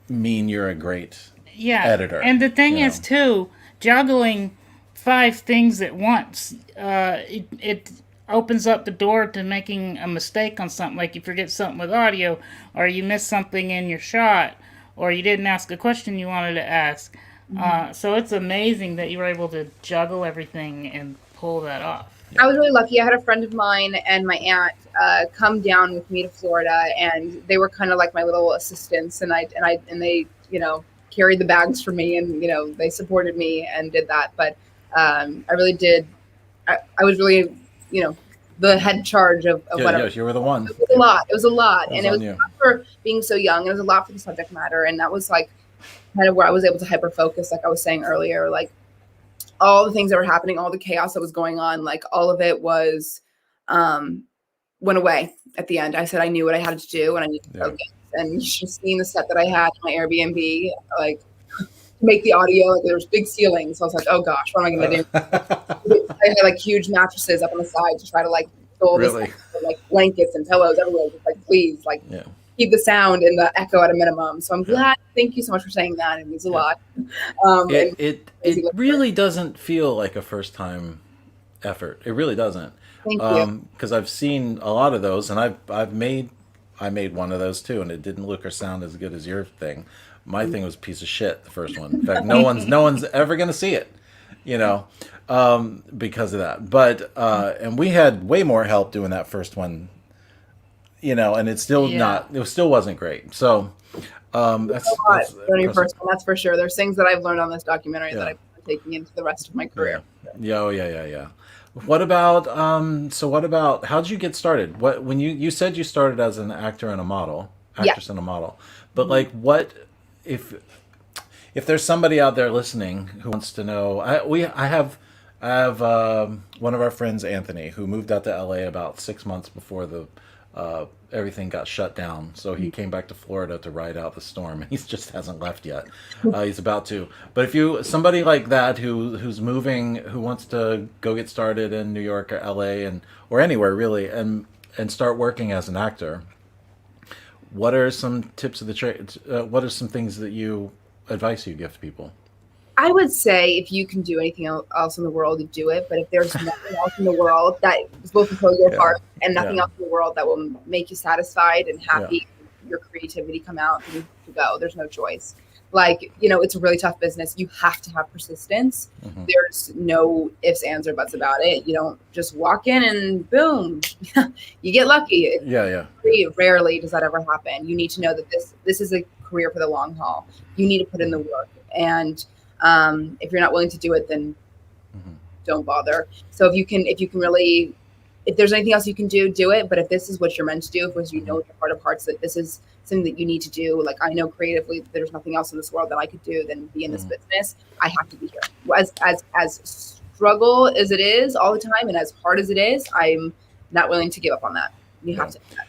mean you're a great yeah. editor. And the thing You is, know, too, juggling 5 things at once, it opens up the door to making a mistake on something. Like you forget something with audio, or you miss something in your shot, or you didn't ask a question you wanted to ask. Mhm. So it's amazing that you were able to juggle everything and pull that off. I yeah, was really lucky. I had a friend of mine and my aunt come down with me to Florida, and they were kind of like my little assistants. And they, carried the bags for me, and they supported me and did that. But I really did. I was really, the head charge of yeah, whatever. yeah. You were the one. It was a It lot. It was a lot, was and it was on you. a lot for being so young. It was a lot for the subject matter, and that was like kind of where I was able to hyper focus, like I was saying earlier, like all the things that were happening, all the chaos that was going on, like all of it was um went away at the end. I said I knew what I had to do and I needed to Yeah. focus. And just seeing the set that I had in my Airbnb, like to make the audio, like there was big ceilings. So I was like, oh gosh, what am I gonna do? I had like huge mattresses up on the side to try to like fill this Really? with, like blankets and pillows everywhere. Just like please, like Yeah. keep the sound and the echo at a minimum. So I'm Yeah. glad. Thank you so much for saying that. It means a Yeah. lot. It And it crazy it listener. really doesn't feel like a first time effort. It really doesn't. Thank you. Because I've seen a lot of those, and I made one of those too, and it didn't look or sound as good as your thing. My thing was a piece of shit. The first one. In fact, no one's ever gonna see it. You know, because of that. But and we had way more help doing that first one. And Yeah. it still wasn't great. So A lot that's on your impressive. first one, that's for sure. There's things that I've learned on this documentary that Yeah. I'm taking into the rest of my Yeah. career. Yeah. Oh, yeah. Yeah. Yeah. What about what about how did you get started? What when you said you started as an actor and a model, Yeah. actress and a model, but like what if if there's somebody out there listening who wants to know, I have one of our friends, Anthony, who moved out to LA about 6 months before the everything got shut down. So he came back to Florida to ride out the storm. He just hasn't left yet. He's about to. But if you somebody like that who's moving, who wants to go get started in New York or LA and or anywhere really, and start working as an actor, what are some tips of the trade? What are some things that you advice you give to people? I would say if you can do anything else in the world, to do it. But if there's nothing else in the world that will fulfill your Yeah, heart and nothing yeah, else in the world that will make you satisfied and yeah. happy, your creativity come out, then you have to go. There's no choice. Like, it's a really tough business. You have to have persistence. Hmm. There's no ifs, ands, or buts about it. You don't just walk in and boom, you get lucky. Yeah, yeah, Very rarely does that ever happen. You need to know that this is a career for the long haul. You need to put in the hmm work, and if you're not willing to do it, then hmm don't bother. So if you can really, if there's anything else you can do, do it. But if this is what you're meant to do, if you know hmm in your heart of hearts that this is something that you need to do, like I know creatively that there's nothing else in this world that I could do than be in this hmm business. I have to be here. As struggle as it is all the time, and as hard as it is, I'm not willing to give up on that. You have yeah. to.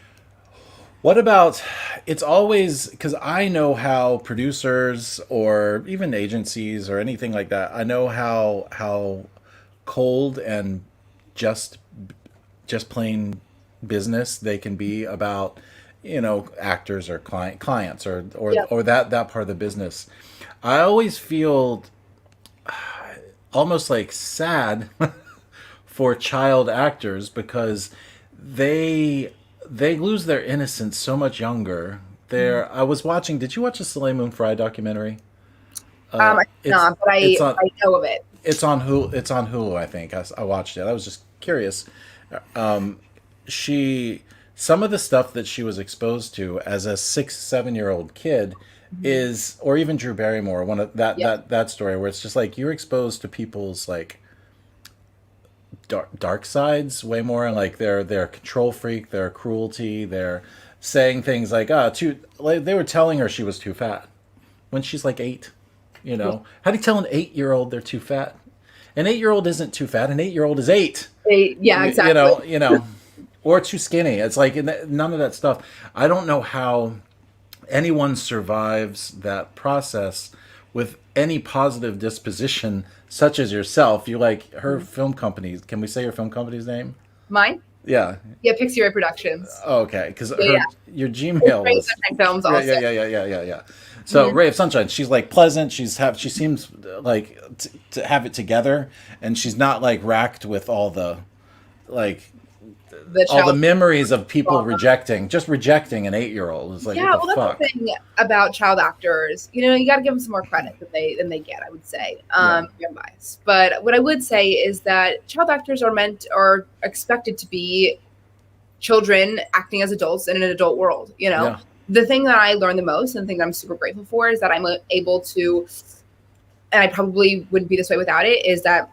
What about it's always because I know how producers or even agencies or anything like that. I know how cold and just just plain business they can be about actors or clients Yeah. or that part of the business. I always feel almost like sad for child actors because they they lose their innocence so much younger. Mhm. I was watching. Did you watch the Soleil Moon Frye documentary? I did It's not, but I it's on I know of it. it's on Hulu. It's on Hulu. I think I watched it. I was just curious. She some of the stuff that she was exposed to as a 6, 7 year old kid Mhm. is, or even Drew Barrymore, one of Yeah. that story where it's just like you're exposed to people's like dark sides way more, and like they're control freak, their cruelty, they're saying things like too like they were telling her she was too fat when she's like 8. Yeah. How do you tell an 8-year old they're too fat? An 8-year-old isn't too fat. An 8-year-old is 8. Yeah, exactly. Or too skinny. It's like none of that stuff. I don't know how anyone survives that process with any positive disposition, such as yourself. You like her film company. Can we say her film company's name? Mine? Yeah. Yeah, Pixie Ray Productions. Okay, because Yeah. your Gmail Ray was Sunshine Films yeah, also. yeah. So Ray of Sunshine, she's like pleasant. She seems like to have it together, and she's not like racked with all the like all the memories of people rejecting an 8-year-old. It's like, yeah, what the well, fuck? that's the thing about child actors. You got to give them some more credit than they get. I would say. I'm biased, but what I would say is that child actors are expected to be children acting as adults in an adult world. Yeah. The thing that I learned the most, and the thing that I'm super grateful for, is that I'm able to, and I probably wouldn't be this way without it, is that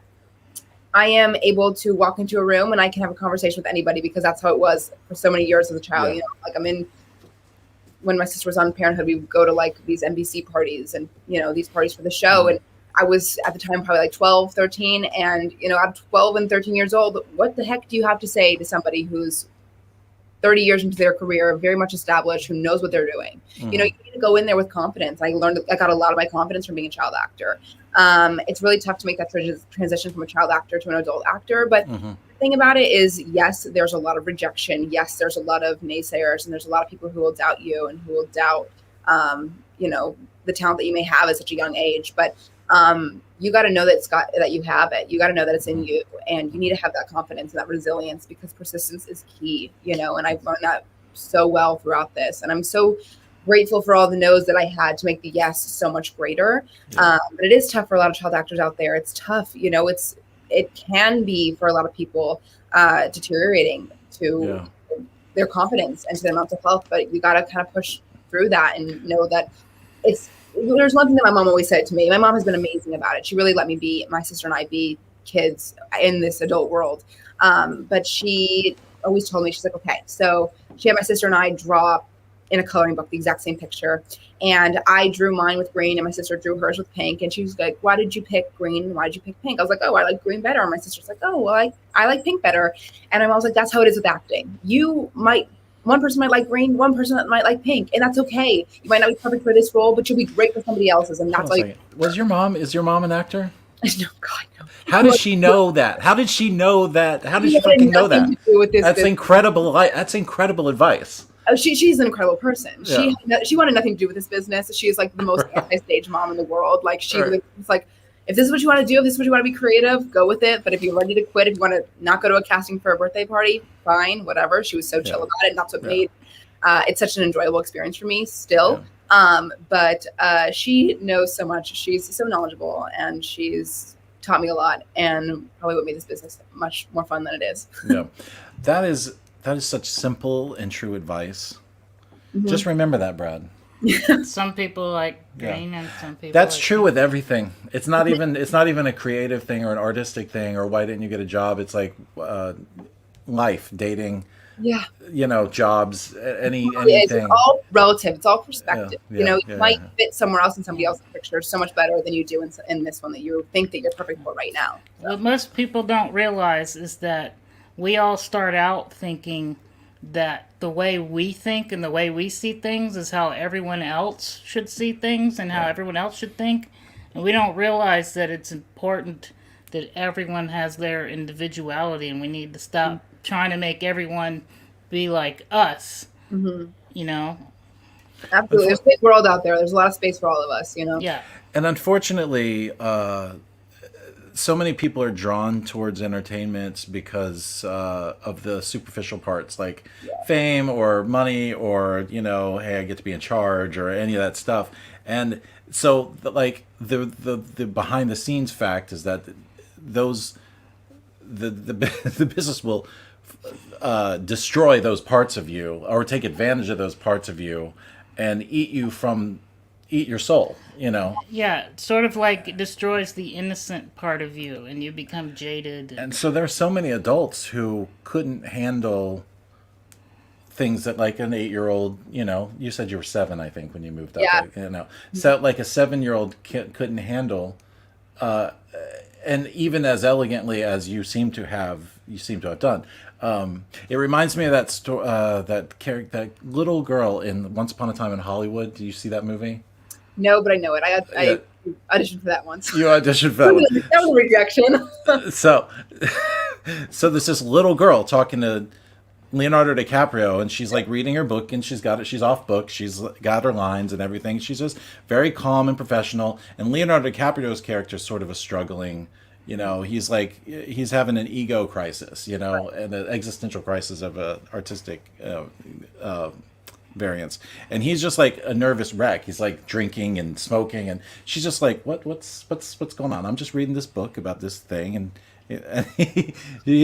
I am able to walk into a room and I can have a conversation with anybody, because that's how it was for so many years as a child. Yeah. When my sister was on Parenthood, we would go to like these NBC parties and, these parties for the show. And I was at the time probably like 12, 13. And, at 12 and 13 years old, what the heck do you have to say to somebody who's 30 years into their career, very much established, who knows what they're doing? You need to go in there with confidence. I got a lot of my confidence from being a child actor. It's really tough to make that transition from a child actor to an adult actor. But the thing about it is, yes, there's a lot of rejection. Yes, there's a lot of naysayers, and there's a lot of people who will doubt you and who will doubt, the talent that you may have at such a young age. But you got to know that you have it. You got to know that it's in you, and you need to have that confidence and that resilience, because persistence is key. And I've learned that so well throughout this, and I'm so grateful for all the no's that I had to make the yes so much greater. But it is tough for a lot of child actors out there. It's tough. It can be for a lot of people deteriorating to their confidence and to their mental health. But you got to kind of push through that and know that there's one thing that my mom always said to me. My mom has been amazing about it. She really let my sister and I be kids in this adult world. But she always told me, she's like, okay, so she had my sister and I draw in a coloring book the exact same picture, and I drew mine with green and my sister drew hers with pink, and she was like, why did you pick green? Why did you pick pink? I was like, oh, I like green better. And my sister's like, oh, well, I like pink better. And I was like, that's how it is with acting. One person might like green, one person might like pink, and that's okay. You might not be perfect for this role, but you'll be great for somebody else's, and that's like. Is your mom an actor? No, God, no. How did she know that? How did she know that? How did she fucking know that? That's incredible. That's incredible advice. Oh, she's an incredible person. Yeah. She wanted nothing to do with this business. She's like the most anti-stage mom in the world. Like it's like, if this is what you want to do, if this is what you want to be creative, go with it. But if you're ready to quit, if you want to not go to a casting for a birthday party, fine, whatever. She was so chill about it. And that's what made it's such an enjoyable experience for me still. Yeah. But she knows so much. She's so knowledgeable, and she's taught me a lot, and probably what made this business much more fun than it is. Yeah, that is such simple and true advice. Just remember that, Brad. Some people like green, and some people. That's true with everything. It's not even a creative thing or an artistic thing or why didn't you get a job. It's like life, dating. Yeah. Jobs, anything. It's all relative. It's all perspective. You might fit somewhere else in somebody else's picture so much better than you do in this one that you think that you're perfect for right now. So. What most people don't realize is that we all start out thinking that the way we think and the way we see things is how everyone else should see things and how everyone else should think. And we don't realize that it's important that everyone has their individuality, and we need to stop trying to make everyone be like us. Absolutely. There's a big world out there. There's a lot of space for all of us, Yeah. And unfortunately, so many people are drawn towards entertainment because of the superficial parts, like fame or money or, hey, I get to be in charge or any of that stuff. And so the behind the scenes fact is that the business will destroy those parts of you or take advantage of those parts of you and eat your soul, Yeah, sort of like it destroys the innocent part of you and you become jaded. And so there are so many adults who couldn't handle things that like an 8-year-old, you said you were 7, I think, when you moved up. Yeah. So like a 7-year-old couldn't handle and even as elegantly as you seem to have done. It reminds me of that little girl in Once Upon a Time in Hollywood. Do you see that movie? No, but I know it. Yeah. I auditioned for that once. You auditioned for that one. That was a rejection. So, so there's this little girl talking to Leonardo DiCaprio, and she's like reading her book, and she's got it. She's off book. She's got her lines and everything. She's just very calm and professional. And Leonardo DiCaprio's character is sort of a struggling. He's having an ego crisis, and an existential crisis of a artistic variance, and he's just like a nervous wreck. He's like drinking and smoking, and she's just like, what's going on? I'm just reading this book about this thing, and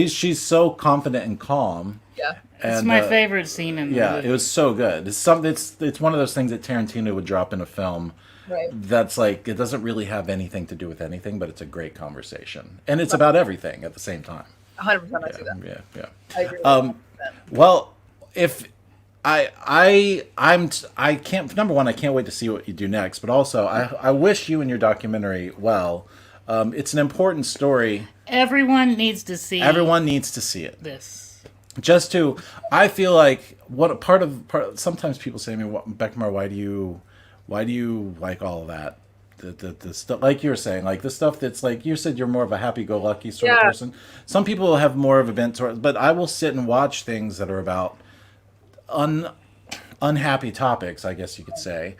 she's so confident and calm. Yeah. It's my favorite scene in the movie. It was so good. It's one of those things that Tarantino would drop in a film. Right. That's like, it doesn't really have anything to do with anything, but it's a great conversation, and it's about everything at the same time. 100%, I see that. Yeah. I agree. With Well, if I can't, number one, I can't wait to see what you do next, but also I wish you and your documentary well. It's an important story. Everyone needs to see. Everyone needs to see it. This. Just to, I feel like what a part of. Sometimes people say to me, Beckmar, why do you like all of that? The stuff, like you were saying, like the stuff that's like, you said you're more of a happy-go-lucky sort of person. Some people have more of a bent toward, but I will sit and watch things that are about unhappy topics, I guess you could say,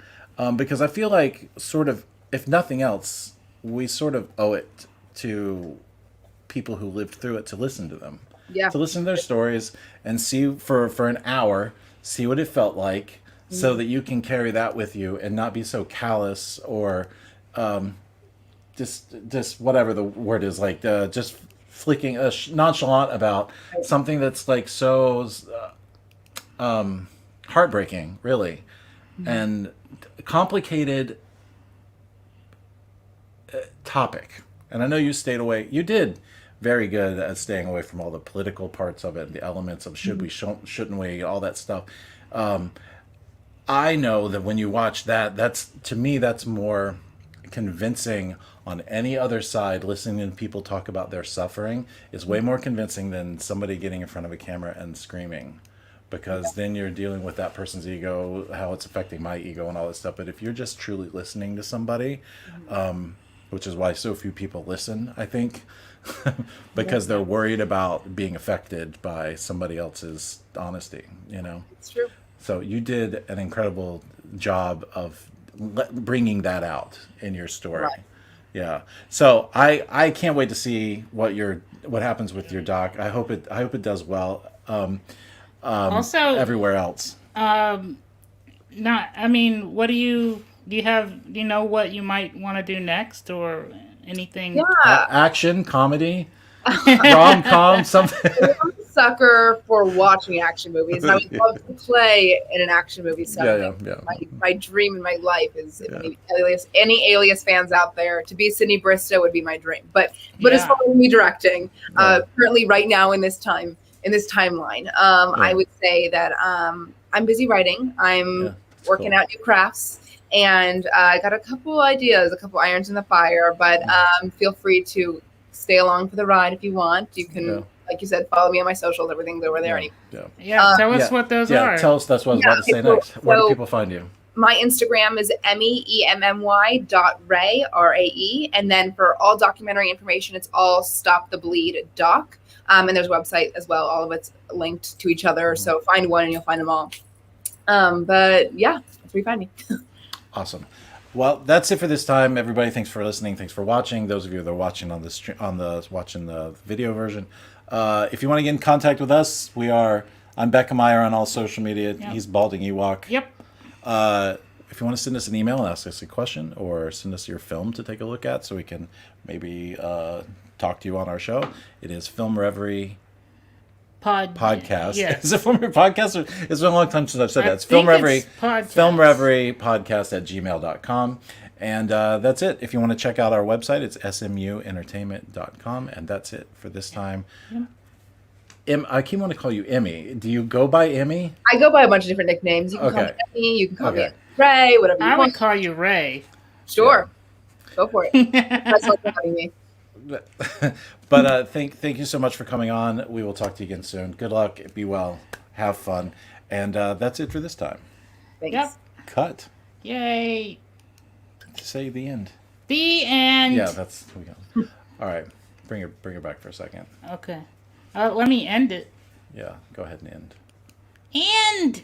because I feel like, sort of, if nothing else, we sort of owe it to people who lived through it to listen to them, to listen to their stories and see for an hour, see what it felt like, so that you can carry that with you and not be so callous or just whatever the word is, like just flicking nonchalant about something that's like so heartbreaking, really, and complicated topic. And I know you stayed away. You did very good at staying away from all the political parts of it, the elements of should we, shouldn't we, all that stuff. I know that when you watch that, to me, that's more convincing on any other side. Listening to people talk about their suffering is way more convincing than somebody getting in front of a camera and screaming, because then you're dealing with that person's ego, how it's affecting my ego and all this stuff. But if you're just truly listening to somebody, which is why so few people listen, I think, because they're worried about being affected by somebody else's honesty, It's true. So you did an incredible job of bringing that out in your story. Right. Yeah. So I can't wait to see what happens with your doc. I hope it does well. Also, everywhere else. What do you have? Do you know what you might want to do next, or anything? Yeah. Action, comedy, rom-com, something. I'm a sucker for watching action movies, and I would love to play in an action movie setting. Yeah. My dream in my life is, any Alias fans out there, to be Sydney Bristow would be my dream. But as far as me directing, currently right now in this timeline, I would say that I'm busy writing. I'm working out new crafts, and I got a couple ideas, a couple irons in the fire. But feel free to stay along for the ride if you want. You can, like you said, follow me on my socials. Everything's over there. Tell us what those are. Tell us. That's what I was about to say next. Where do people find you? My Instagram is EMMY.Ray, RAE. And then for all documentary information, it's all Stop the Bleed doc. And there's a website as well. All of it's linked to each other. So find one and you'll find them all. But yeah, that's where you find me. Awesome. Well, that's it for this time, everybody. Thanks for listening. Thanks for watching. Those of you that are watching watching the video version. If you want to get in contact with us, I'm Becca Meyer on all social media. Yep. He's Balding Ewok. Yep. If you want to send us an email and ask us a question, or send us your film to take a look at so we can maybe talk to you on our show, it is Film Reverie Podcast. Yes. Is it Film Reverie Podcast? It's been a long time since I've said that. It's Film Reverie Podcast at gmail.com. And that's it. If you want to check out our website, it's smuentertainment.com. And that's it for this time. Yeah. I keep wanting to call you Emmy. Do you go by Emmy? I go by a bunch of different nicknames. You can call me Emmy, you can call me Ray, whatever you want. I would call you Ray. Sure. Go for it. Thanks so much for having me. But thank you so much for coming on. We will talk to you again soon. Good luck. Be well. Have fun. And that's it for this time. Thanks. Yep. Cut. Yay. Say the end. The end. Yeah, that's we go. All right, bring her back for a second. Okay. Let me end it. Yeah, go ahead and end. End.